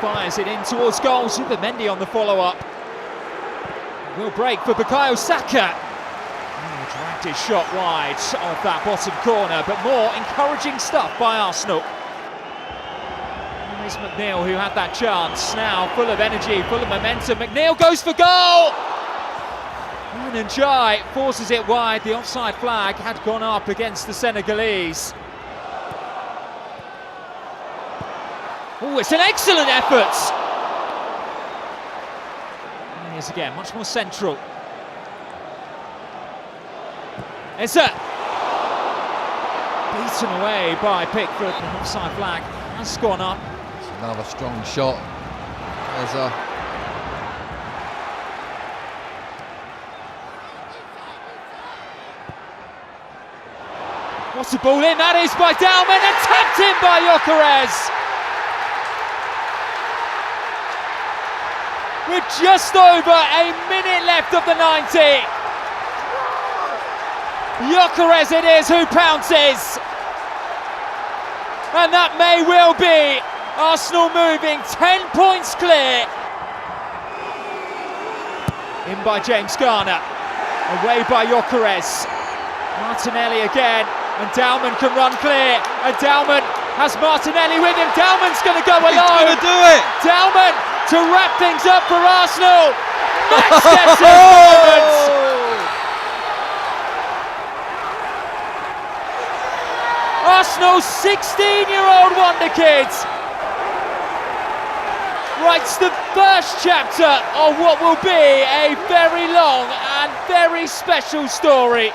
fires it in towards goal. Zubimendi on the follow-up. Will break for Bukayo Saka. Dragged his shot wide off that bottom corner, but more encouraging stuff by Arsenal. There's McNeil, who had that chance, now full of energy, full of momentum. McNeil goes for goal! And Njai forces it wide. The offside flag had gone up against the Senegalese. Oh, it's an excellent effort! And here's again, much more central. It's beaten away by Pickford. The offside flag has gone up. It's another strong shot. There's What's the ball in? That is by Dowman and tapped in by Gyokeres. With just over a minute left of the 90. Gyokeres it is who pounces. And that may well be Arsenal moving 10 points clear. In by James Garner. Away by Gyokeres. Martinelli again. And Dowman can run clear, and Dowman has Martinelli with him. Dowman's going to go alone. He's going to do it. Dowman to wrap things up for Arsenal. Max gets his moment. Arsenal's 16-year-old wonder kid writes the first chapter of what will be a very long and very special story.